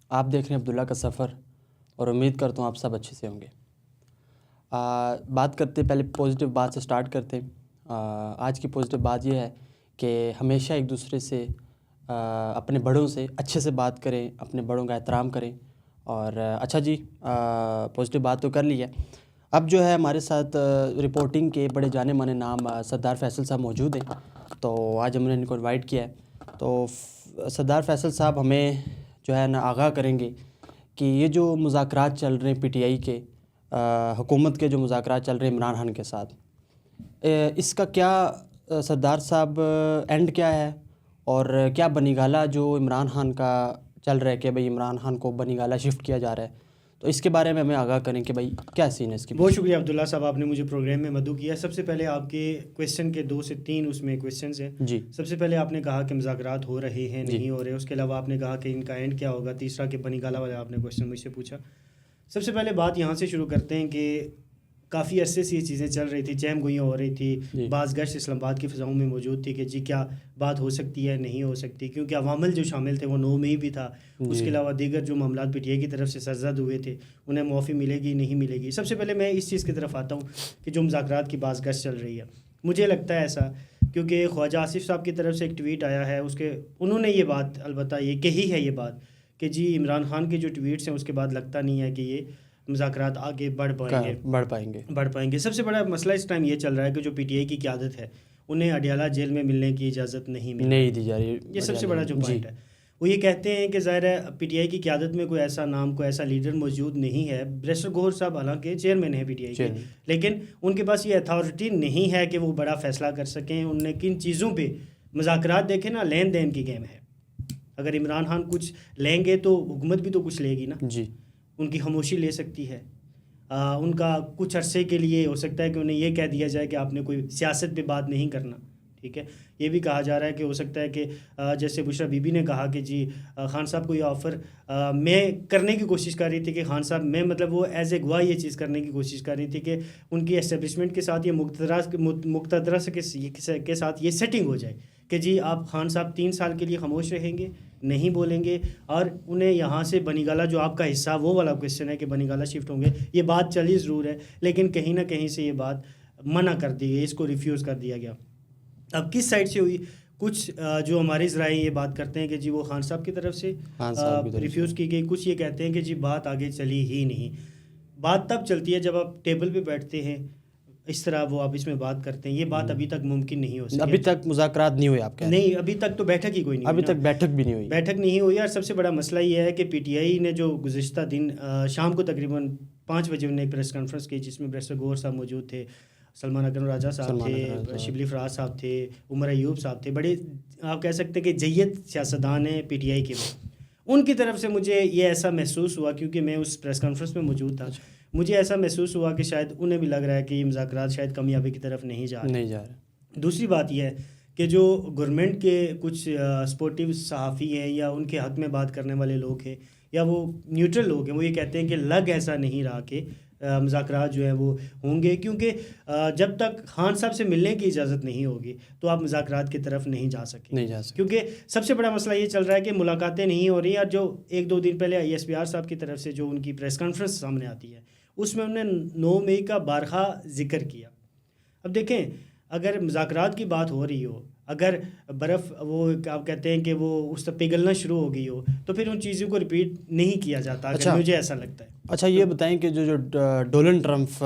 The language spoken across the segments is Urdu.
آپ دیکھ رہے ہیں عبداللہ کا سفر، اور امید کرتا ہوں آپ سب اچھے سے ہوں گے۔ بات کرتے پہلے پازیٹیو بات سے سٹارٹ کرتے ہیں۔ آج کی پازیٹیو بات یہ ہے کہ ہمیشہ ایک دوسرے سے اپنے بڑوں سے اچھے سے بات کریں، اپنے بڑوں کا احترام کریں۔ اور اچھا جی، پازیٹیو بات تو کر لی ہے۔ اب جو ہے ہمارے ساتھ رپورٹنگ کے بڑے جانے مانے نام سردار فیصل صاحب موجود ہیں، تو آج ہم نے ان کو انوائٹ کیا ہے۔ تو سردار فیصل صاحب ہمیں جو ہے نا آگاہ کریں گے کہ یہ جو مذاکرات چل رہے ہیں پی ٹی آئی کے، حکومت کے جو مذاکرات چل رہے ہیں عمران خان کے ساتھ، اس کا کیا سردار صاحب اینڈ کیا ہے، اور کیا بنی گالہ جو عمران خان کا چل رہا ہے کہ بھئی عمران خان کو بنی گالہ شفٹ کیا جا رہا ہے، تو اس کے بارے میں ہمیں آگاہ کریں کہ بھئی کیا سین ہے اس کی۔ بہت شکریہ عبداللہ صاحب، آپ نے مجھے پروگرام میں مدعو کیا۔ سب سے پہلے آپ کے کویسچن کے 2 سے 3 اس میں کویسچنز ہیں۔ جی سب سے پہلے آپ نے کہا کہ مذاکرات ہو رہے ہیں نہیں ہو رہے، اس کے علاوہ آپ نے کہا کہ ان کا اینڈ کیا ہوگا، تیسرا کہ بنی گالہ والا آپ نے کویسچن مجھ سے پوچھا۔ سب سے پہلے بات یہاں سے شروع کرتے ہیں کہ کافی عرصے سے یہ چیزیں چل رہی تھی، چہم گوئیاں ہو رہی تھی، بعض گشت اسلام آباد کی فضاؤں میں موجود تھی کہ جی کیا بات ہو سکتی ہے نہیں ہو سکتی، کیونکہ عوامل جو شامل تھے وہ 9 مئی بھی تھا، اس کے علاوہ دیگر جو معاملات پی ٹی آئی کی طرف سے سرزد ہوئے تھے انہیں معافی ملے گی نہیں ملے گی۔ سب سے پہلے میں اس چیز کی طرف آتا ہوں کہ جو مذاکرات کی بعض گشت چل رہی ہے، مجھے لگتا ہے ایسا کیونکہ خواجہ آصف صاحب کی طرف سے ایک ٹویٹ آیا ہے، اس کے انہوں نے یہ بات البتہ یہ کہی ہے یہ بات کہ جی عمران خان کے جو ٹویٹس ہیں اس کے بعد لگتا نہیں ہے کہ یہ مذاکرات آگے بڑھ پائیں گے۔ سب سے بڑا مسئلہ اس ٹائم یہ چل رہا ہے کہ جو پی ٹی آئی کی قیادت ہے انہیں اڈیالہ جیل میں ملنے کی اجازت نہیں دی جا رہی۔ یہ سب سے بڑا جو پوائنٹ ہے، وہ یہ کہتے ہیں کہ ظاہر ہے پی ٹی آئی کی قیادت میں کوئی ایسا نام، کوئی ایسا لیڈر موجود نہیں ہے۔ بیرسٹر گوہر صاحب حالانکہ چیئرمین ہیں پی ٹی آئی کے، لیکن ان کے پاس یہ اتھارٹی نہیں ہے کہ وہ بڑا فیصلہ کر سکیں۔ ان نے کن چیزوں پہ مذاکرات دیکھیں نا، لین دین کی گیم ہے۔ اگر عمران خان کچھ لیں گے تو حکومت بھی تو کچھ لے گی نا، ان کی خاموشی لے سکتی ہے۔ ان کا کچھ عرصے کے لیے ہو سکتا ہے کہ انہیں یہ کہہ دیا جائے کہ آپ نے کوئی سیاست پہ بات نہیں کرنا، ٹھیک ہے۔ یہ بھی کہا جا رہا ہے کہ ہو سکتا ہے کہ جیسے بشرا بی بی نے کہا کہ جی خان صاحب کو یہ آفر میں کرنے کی کوشش کر رہی تھی کہ خان صاحب میں مطلب وہ ایز اے گواہ یہ چیز کرنے کی کوشش کر رہی تھی کہ ان کی اسٹیبلشمنٹ کے ساتھ یہ مقتدرہ کے ساتھ یہ سیٹنگ ہو جائے کہ جی آپ خان صاحب 3 سال کے لیے خاموش رہیں گے، نہیں بولیں گے، اور انہیں یہاں سے بنی گالہ جو آپ کا حصہ وہ والا کویسچن ہے کہ بنی گالہ شفٹ ہوں گے، یہ بات چلی ضرور ہے لیکن کہیں نہ کہیں سے یہ بات منع کر دی گئی، اس کو ریفیوز کر دیا گیا۔ اب کس سائڈ سے ہوئی؟ کچھ جو ہمارے ذرائع یہ بات کرتے ہیں کہ جی وہ خان صاحب کی طرف سے ریفیوز کی گئی، کچھ یہ کہتے ہیں کہ جی بات آگے چلی ہی نہیں۔ بات تب چلتی ہے جب آپ ٹیبل پہ بیٹھتے ہیں، اس طرح وہ آپ اس میں بات کرتے ہیں، یہ بات ابھی تک ممکن نہیں ہو سکی۔ ابھی تک مذاکرات نہیں ہوئے، آپ کہہ رہے ہیں؟ نہیں، ابھی تک تو بیٹھک ہی کوئی نہیں ہوئی، ابھی تک بیٹھک بھی نہیں ہوئی۔ اور سب سے بڑا مسئلہ یہ ہے کہ پی ٹی آئی نے جو گزشتہ دن شام کو تقریباً 5 بجے انہوں نے ایک پریس کانفرنس کی جس میں بیرسٹر گوہر صاحب موجود تھے، سلمان اکرم راجہ صاحب تھے، شبلی فراز صاحب تھے، عمر ایوب صاحب تھے، بڑے آپ کہہ سکتے ہیں کہ جید سیاستدان ہیں پی ٹی آئی کے۔ ان کی طرف سے مجھے یہ ایسا محسوس ہوا، کیونکہ میں اس پریس کانفرنس میں موجود تھا، مجھے ایسا محسوس ہوا کہ شاید انہیں بھی لگ رہا ہے کہ یہ مذاکرات شاید کامیابی کی طرف نہیں جا رہے۔ دوسری بات یہ ہے کہ جو گورنمنٹ کے کچھ سپورٹیو صحافی ہیں یا ان کے حق میں بات کرنے والے لوگ ہیں یا وہ نیوٹرل لوگ ہیں، وہ یہ کہتے ہیں کہ لگ ایسا نہیں رہا کہ مذاکرات جو ہیں وہ ہوں گے، کیونکہ جب تک خان صاحب سے ملنے کی اجازت نہیں ہوگی تو آپ مذاکرات کی طرف نہیں جا سکیں، کیونکہ سب سے بڑا مسئلہ یہ چل رہا ہے کہ ملاقاتیں نہیں ہو رہی ہیں۔ اور جو 1-2 دن پہلے آئی ایس پی آر صاحب کی طرف سے جو ان کی پریس کانفرنس سامنے آتی ہے اس میں انہوں نے 9 مئی کا بارہا ذکر کیا۔ اب دیکھیں، اگر مذاکرات کی بات ہو رہی ہو، اگر برف وہ آپ کہتے ہیں کہ وہ اس سے پگھلنا شروع ہو گئی ہو تو پھر ان چیزوں کو ریپیٹ نہیں کیا جاتا، اگر مجھے ایسا لگتا ہے۔ اچھا یہ بتائیں کہ جو ڈونلڈ ٹرمپ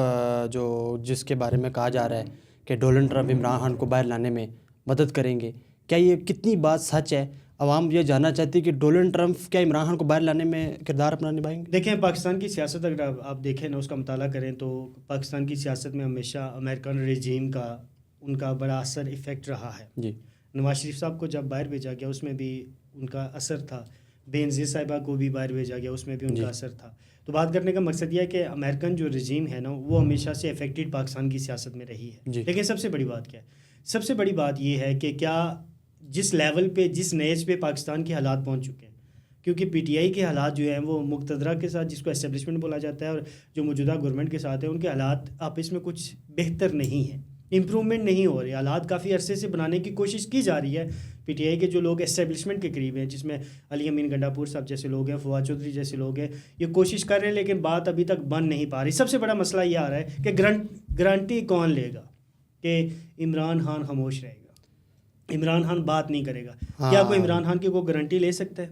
جو جس کے بارے میں کہا جا رہا ہے کہ ڈونلڈ ٹرمپ عمران خان کو باہر لانے میں مدد کریں گے، کیا یہ کتنی بات سچ ہے؟ عوام یہ جاننا چاہتی ہے کہ ڈونلڈ ٹرمپ کیا عمران خان کو باہر لانے میں کردار اپنا نبھائیں گے؟ دیکھیں، پاکستان کی سیاست اگر آپ دیکھیں نا، اس کا مطالعہ کریں تو پاکستان کی سیاست میں ہمیشہ امریکن رجیم کا ان کا بڑا اثر ایفیکٹ رہا ہے۔ جی، نواز شریف صاحب کو جب باہر بھیجا گیا اس میں بھی ان کا اثر تھا، بے نظیر صاحبہ کو بھی باہر بھیجا گیا اس میں بھی ان کا اثر تھا۔ تو بات کرنے کا مقصد یہ ہے کہ امریکن جو رجیم ہے نا وہ ہمیشہ سے افیکٹڈ پاکستان کی سیاست میں رہی ہے۔ لیکن سب سے بڑی بات کیا ہے؟ سب سے بڑی بات یہ ہے کہ کیا جس لیول پہ جس نیج پہ پاکستان کے حالات پہنچ چکے ہیں، کیونکہ پی ٹی آئی کے حالات جو ہیں وہ مقتدرہ کے ساتھ، جس کو اسٹیبلشمنٹ بولا جاتا ہے، اور جو موجودہ گورنمنٹ کے ساتھ ہے، ان کے حالات آپس میں کچھ بہتر نہیں ہیں۔ امپرومنٹ نہیں ہو رہی. حالات کافی عرصے سے بنانے کی کوشش کی جا رہی ہے. پی ٹی آئی کے جو لوگ اسٹیبلشمنٹ کے قریب ہیں, جس میں علی امین گنڈا پور صاحب جیسے لوگ ہیں, فواد چودھری جیسے لوگ ہیں, یہ کوشش کر رہے ہیں لیکن بات ابھی تک بن نہیں پا رہی. سب سے بڑا مسئلہ یہ آ رہا ہے کہ گارنٹی کون لے گا کہ عمران خان خاموش رہے گا, عمران خان بات نہیں کرے گا. کیا کوئی عمران خان کی کوئی گارنٹی لے سکتا ہے؟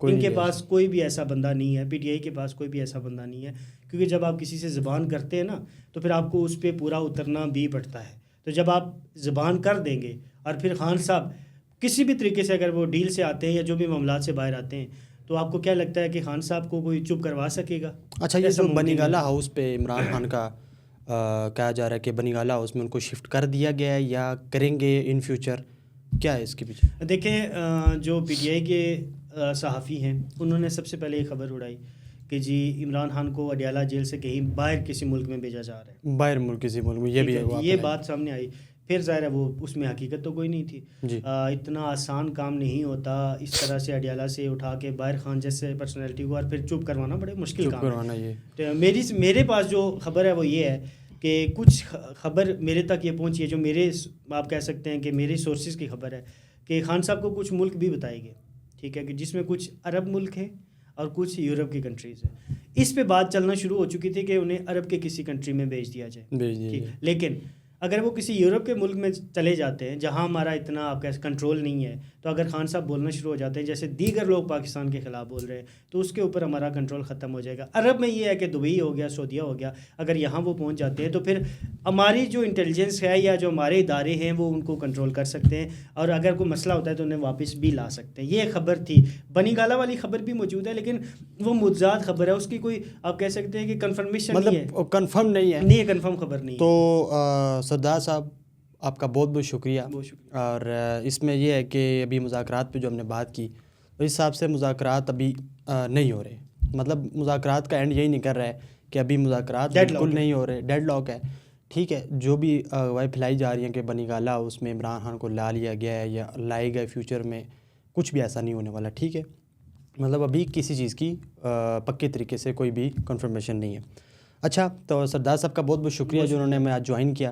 ان کے پاس کوئی بھی ایسا بندہ نہیں ہے, پی ٹی آئی کے پاس کوئی بھی ایسا بندہ نہیں ہے, کیونکہ جب آپ کسی سے زبان کرتے ہیں نا تو پھر آپ کو اس پہ پورا اترنا بھی پڑتا ہے. تو جب آپ زبان کر دیں گے اور پھر خان صاحب کسی بھی طریقے سے اگر وہ ڈیل سے آتے ہیں یا جو بھی معاملات سے باہر آتے ہیں, تو آپ کو کیا لگتا ہے کہ خان صاحب کو کوئی چپ کروا سکے گا؟ اچھا, یہ جو بنی گالا ہاؤس پہ عمران خان کا کہا جا رہا ہے کہ بنی گالا ہاؤس میں ان کو شفٹ کر دیا گیا ہے یا کریں گے ان فیوچر, کیا ہے اس کے پیچھے؟ دیکھیں, جو پی ٹی آئی کے صحافی ہیں انہوں نے سب سے پہلے یہ خبر اڑائی کہ جی عمران خان کو اڈیالہ جیل سے کہیں باہر کسی ملک میں بھیجا جا رہا ہے, باہر ملک کسی ملک میں, یہ بات سامنے آئی. پھر ظاہر ہے وہ اس میں حقیقت تو کوئی نہیں تھی. اتنا آسان کام نہیں ہوتا اس طرح سے اڈیالہ سے اٹھا کے باہر خان جیسے پرسنالٹی کو اور پھر چپ کروانا بڑے مشکل کام ہے. تو میرے پاس جو خبر ہے وہ یہ ہے کہ کچھ خبر میرے تک یہ پہنچی ہے, جو میرے آپ کہہ سکتے ہیں کہ میری سورسز کی خبر ہے, کہ خان صاحب کو کچھ ملک بھی بتائے گئے, ٹھیک ہے, کہ جس میں کچھ عرب ملک ہیں اور کچھ یورپ کی کنٹریز ہیں. اس پہ بات چلنا شروع ہو چکی تھی کہ انہیں عرب کے کسی کنٹری میں بھیج دیا جائے. لیکن اگر وہ کسی یورپ کے ملک میں چلے جاتے ہیں جہاں ہمارا اتنا آپ کا کنٹرول نہیں ہے, تو اگر خان صاحب بولنا شروع ہو جاتے ہیں جیسے دیگر لوگ پاکستان کے خلاف بول رہے ہیں, تو اس کے اوپر ہمارا کنٹرول ختم ہو جائے گا. عرب میں یہ ہے کہ دبئی ہو گیا, سعودیہ ہو گیا, اگر یہاں وہ پہنچ جاتے ہیں تو پھر ہماری جو انٹیلیجنس ہے یا جو ہمارے ادارے ہیں وہ ان کو کنٹرول کر سکتے ہیں, اور اگر کوئی مسئلہ ہوتا ہے تو انہیں واپس بھی لا سکتے ہیں. یہ خبر تھی. بنی گالا والی خبر بھی موجود ہے لیکن وہ متضاد خبر ہے, اس کی کوئی آپ کہہ سکتے ہیں کہ کنفرمیشن مطلب نہیں ہے, کنفرم نہیں ہے. نہیں, کنفرم خبر نہیں. تو سردار صاحب آپ کا بہت بہت شکریہ. اور اس میں یہ ہے کہ ابھی مذاکرات پہ جو ہم نے بات کی, اس حساب سے مذاکرات ابھی نہیں ہو رہے. مطلب مذاکرات کا اینڈ یہی نہیں کر رہا ہے کہ ابھی مذاکرات بالکل نہیں ہو رہے, ڈیڈ لاک ہے, ٹھیک ہے. جو بھی وائب پھیلائی جا رہی ہیں کہ بنی گالا اس میں عمران خان کو لا لیا گیا ہے یا لائے گئے فیوچر میں, کچھ بھی ایسا نہیں ہونے والا, ٹھیک ہے. مطلب ابھی کسی چیز کی پکے طریقے سے کوئی بھی کنفرمیشن نہیں ہے. اچھا, تو سردار صاحب کا بہت بہت شکریہ جو انہوں نے ہمیں آج جوائن کیا.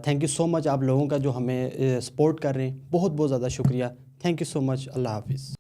تھینک یو سو مچ آپ لوگوں کا جو ہمیں سپورٹ کر رہے ہیں, بہت بہت زیادہ شکریہ. تھینک یو سو مچ. اللہ حافظ.